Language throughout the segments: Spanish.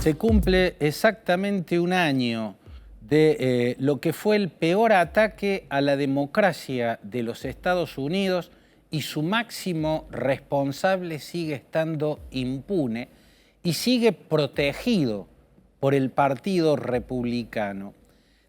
Se cumple exactamente un año de lo que fue el peor ataque a la democracia de los Estados Unidos y su máximo responsable sigue estando impune y sigue protegido por el Partido Republicano.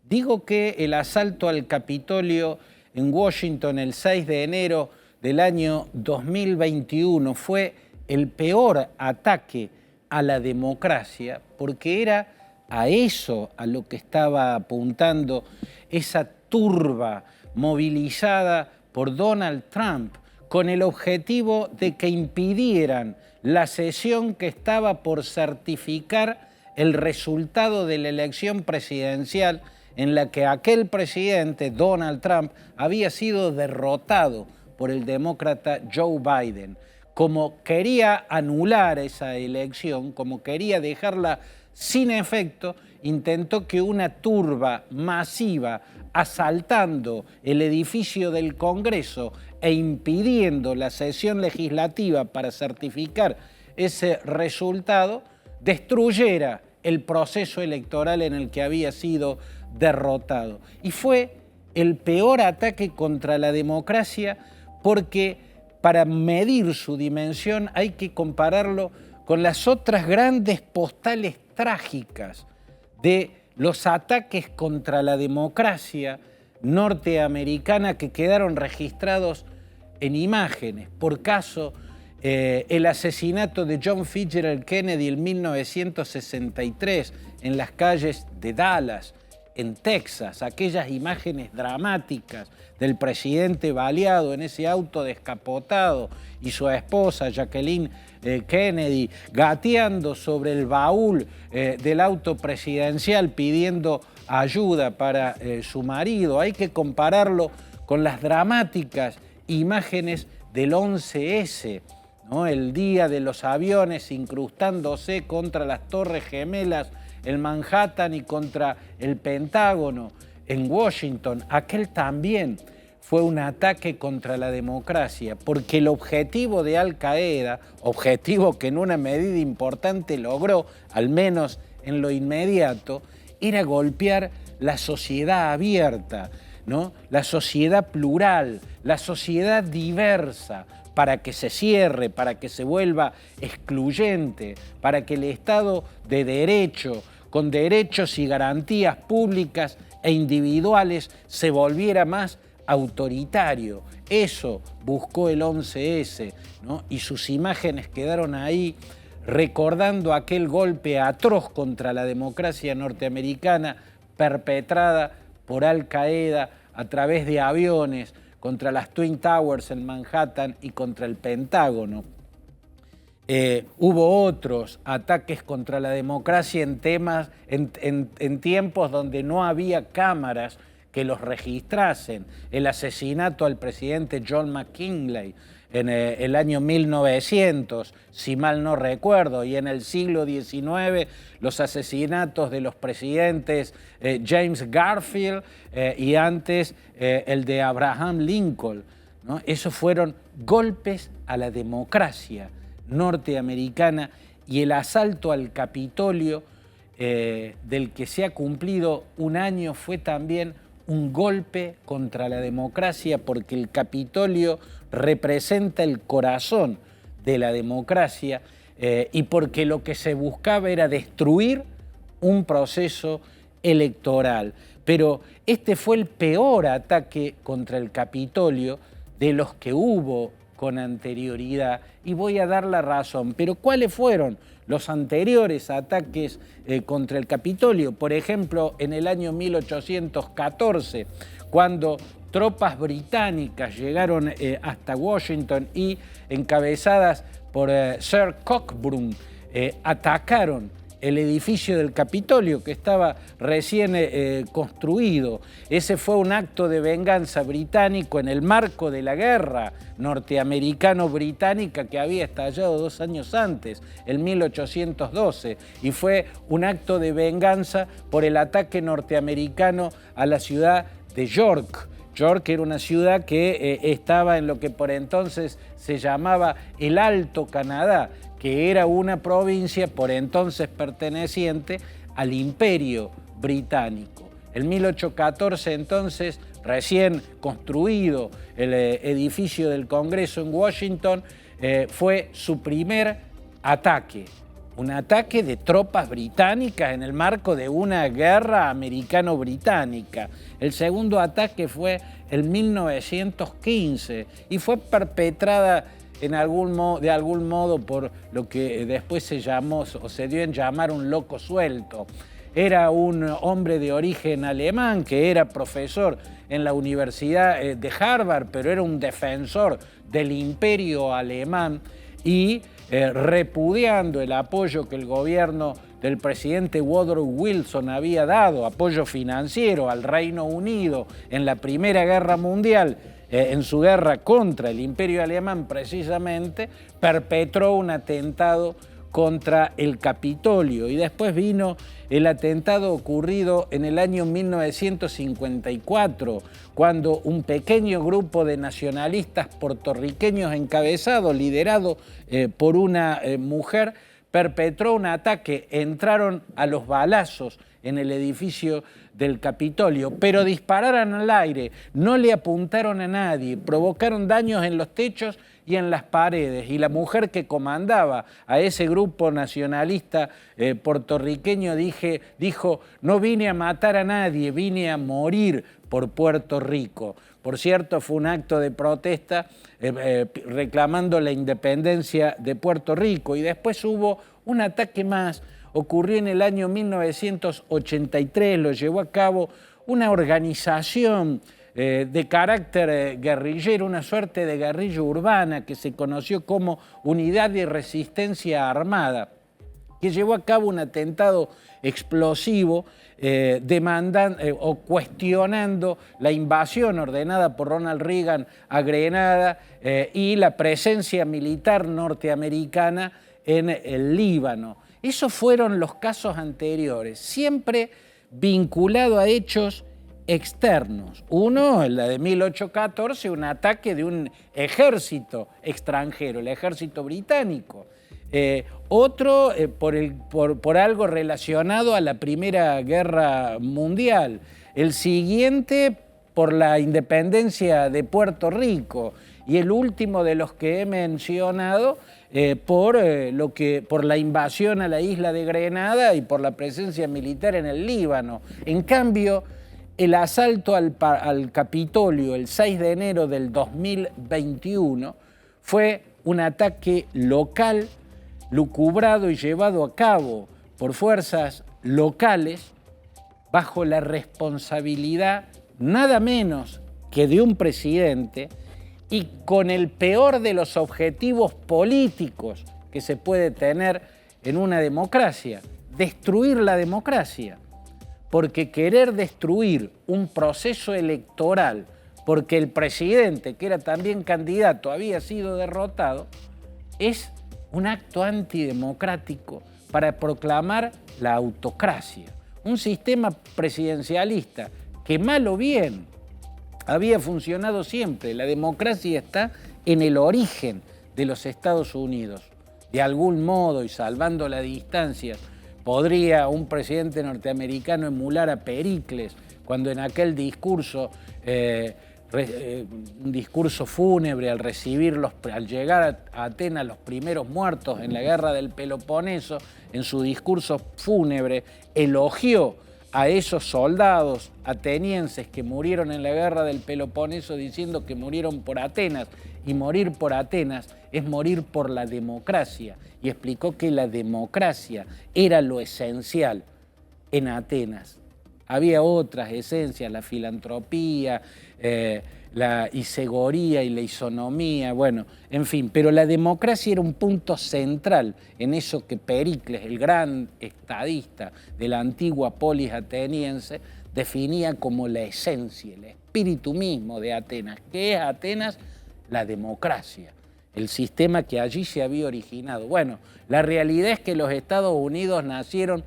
Digo que el asalto al Capitolio en Washington el 6 de enero del año 2021 fue el peor ataque a la democracia, porque era a eso a lo que estaba apuntando esa turba movilizada por Donald Trump con el objetivo de que impidieran la sesión que estaba por certificar el resultado de la elección presidencial en la que aquel presidente, Donald Trump, había sido derrotado por el demócrata Joe Biden. Como quería anular esa elección, como quería dejarla sin efecto, intentó que una turba masiva asaltando el edificio del Congreso e impidiendo la sesión legislativa para certificar ese resultado, destruyera el proceso electoral en el que había sido derrotado. Y fue el peor ataque contra la democracia porque para medir su dimensión hay que compararlo con las otras grandes postales trágicas de los ataques contra la democracia norteamericana que quedaron registrados en imágenes. Por caso, el asesinato de John Fitzgerald Kennedy en 1963 en las calles de Dallas, en Texas, aquellas imágenes dramáticas del presidente baleado en ese auto descapotado y su esposa Jacqueline Kennedy gateando sobre el baúl del auto presidencial pidiendo ayuda para su marido. Hay que compararlo con las dramáticas imágenes del 11S, ¿no? El día de los aviones incrustándose contra las Torres Gemelas en Manhattan y contra el Pentágono en Washington. Aquel también fue un ataque contra la democracia, porque el objetivo de Al Qaeda, objetivo que en una medida importante logró, al menos en lo inmediato, era golpear la sociedad abierta, ¿no? La sociedad plural, la sociedad diversa, para que se cierre, para que se vuelva excluyente, para que el Estado de Derecho, con derechos y garantías públicas e individuales, se volviera más autoritario. Eso buscó el 11S, ¿no? Y sus imágenes quedaron ahí recordando aquel golpe atroz contra la democracia norteamericana perpetrada por Al Qaeda a través de aviones contra las Twin Towers en Manhattan y contra el Pentágono. Hubo otros ataques contra la democracia en tiempos donde no había cámaras que los registrasen. El asesinato al presidente John McKinley en el año 1900, si mal no recuerdo, y en el siglo XIX los asesinatos de los presidentes James Garfield y antes el de Abraham Lincoln, ¿no? Esos fueron golpes a la democracia norteamericana, y el asalto al Capitolio del que se ha cumplido un año fue también un golpe contra la democracia, porque el Capitolio representa el corazón de la democracia y porque lo que se buscaba era destruir un proceso electoral. Pero este fue el peor ataque contra el Capitolio de los que hubo con anterioridad, y voy a dar la razón. Pero ¿cuáles fueron los anteriores ataques contra el Capitolio? Por ejemplo, en el año 1814, cuando tropas británicas llegaron hasta Washington y, encabezadas por Sir Cockburn, atacaron el edificio del Capitolio, que estaba recién construido. Ese fue un acto de venganza británico en el marco de la guerra norteamericano-británica que había estallado 2 años antes, en 1812, y fue un acto de venganza por el ataque norteamericano a la ciudad de York, York era una ciudad que estaba en lo que por entonces se llamaba el Alto Canadá, que era una provincia por entonces perteneciente al Imperio Británico. En 1814 entonces, recién construido el edificio del Congreso en Washington, fue su primer ataque. Un ataque de tropas británicas en el marco de una guerra americano-británica. El segundo ataque fue en 1915 y fue perpetrada de algún modo por lo que después se llamó o se dio en llamar un loco suelto. Era un hombre de origen alemán que era profesor en la Universidad de Harvard, pero era un defensor del imperio alemán y repudiando el apoyo que el gobierno del presidente Woodrow Wilson había dado, apoyo financiero al Reino Unido en la Primera Guerra Mundial, en su guerra contra el imperio alemán precisamente, perpetró un atentado contra el Capitolio. Y después vino el atentado ocurrido en el año 1954, cuando un pequeño grupo de nacionalistas puertorriqueños liderado por una mujer, perpetró un ataque, entraron a los balazos en el edificio del Capitolio, pero dispararon al aire, no le apuntaron a nadie, provocaron daños en los techos y en las paredes, y la mujer que comandaba a ese grupo nacionalista puertorriqueño dijo, no vine a matar a nadie, vine a morir por Puerto Rico. Por cierto, fue un acto de protesta reclamando la independencia de Puerto Rico, y después hubo un ataque más. Ocurrió en el año 1983, lo llevó a cabo una organización de carácter guerrillero, una suerte de guerrilla urbana que se conoció como Unidad de Resistencia Armada, que llevó a cabo un atentado explosivo o cuestionando la invasión ordenada por Ronald Reagan a Grenada y la presencia militar norteamericana en el Líbano. Esos fueron los casos anteriores, siempre vinculado a hechos externos. Uno, la de 1814, un ataque de un ejército extranjero, el ejército británico. Otro, por algo relacionado a la Primera Guerra Mundial. El siguiente, por la independencia de Puerto Rico. Y el último de los que he mencionado, por la invasión a la isla de Grenada y por la presencia militar en el Líbano. En cambio, el asalto al Capitolio el 6 de enero del 2021 fue un ataque local, lucubrado y llevado a cabo por fuerzas locales bajo la responsabilidad nada menos que de un presidente y con el peor de los objetivos políticos que se puede tener en una democracia, destruir la democracia. Porque querer destruir un proceso electoral porque el presidente, que era también candidato, había sido derrotado, es un acto antidemocrático para proclamar la autocracia. Un sistema presidencialista que, mal o bien, había funcionado siempre. La democracia está en el origen de los Estados Unidos. De algún modo, y salvando la distancia, podría un presidente norteamericano emular a Pericles cuando en aquel discurso, un discurso fúnebre al llegar a Atenas los primeros muertos en la guerra del Peloponeso, en su discurso fúnebre elogió a esos soldados atenienses que murieron en la guerra del Peloponeso diciendo que murieron por Atenas, y morir por Atenas es morir por la democracia, y explicó que la democracia era lo esencial en Atenas. Había otras esencias, la filantropía, la isegoría y la isonomía, bueno, en fin, pero la democracia era un punto central en eso que Pericles, el gran estadista de la antigua polis ateniense, definía como la esencia, el espíritu mismo de Atenas. ¿Qué es Atenas? La democracia, el sistema que allí se había originado. Bueno, la realidad es que los Estados Unidos nacieron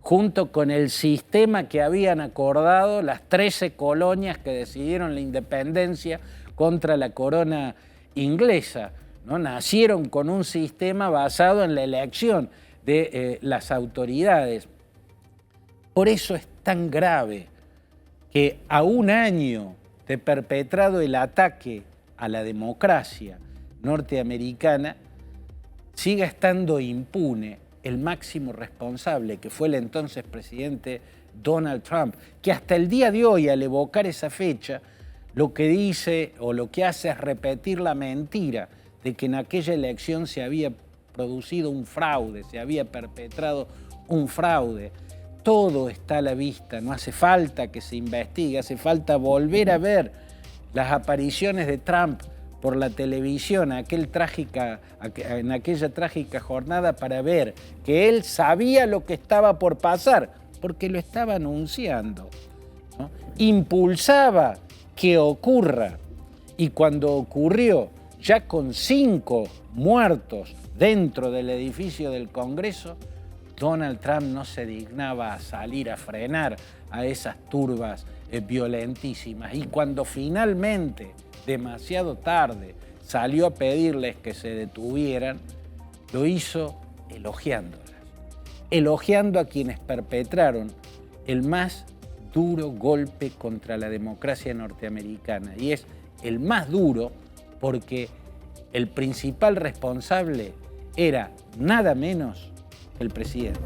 junto con el sistema que habían acordado las 13 colonias que decidieron la independencia contra la corona inglesa, ¿no? Nacieron con un sistema basado en la elección de las autoridades. Por eso es tan grave que a un año de perpetrado el ataque a la democracia norteamericana siga estando impune el máximo responsable, que fue el entonces presidente Donald Trump, que hasta el día de hoy, al evocar esa fecha, lo que dice o lo que hace es repetir la mentira de que en aquella elección se había producido un fraude, se había perpetrado un fraude. Todo está a la vista, no hace falta que se investigue, hace falta volver a ver las apariciones de Trump por la televisión en aquella trágica jornada para ver que él sabía lo que estaba por pasar, porque lo estaba anunciando, ¿no? Impulsaba que ocurra, y cuando ocurrió, ya con 5 muertos dentro del edificio del Congreso, Donald Trump no se dignaba a salir a frenar a esas turbas violentísimas. Y cuando finalmente, demasiado tarde, salió a pedirles que se detuvieran, lo hizo elogiándolas, elogiando a quienes perpetraron el más duro golpe contra la democracia norteamericana. Y es el más duro porque el principal responsable era nada menos que el presidente.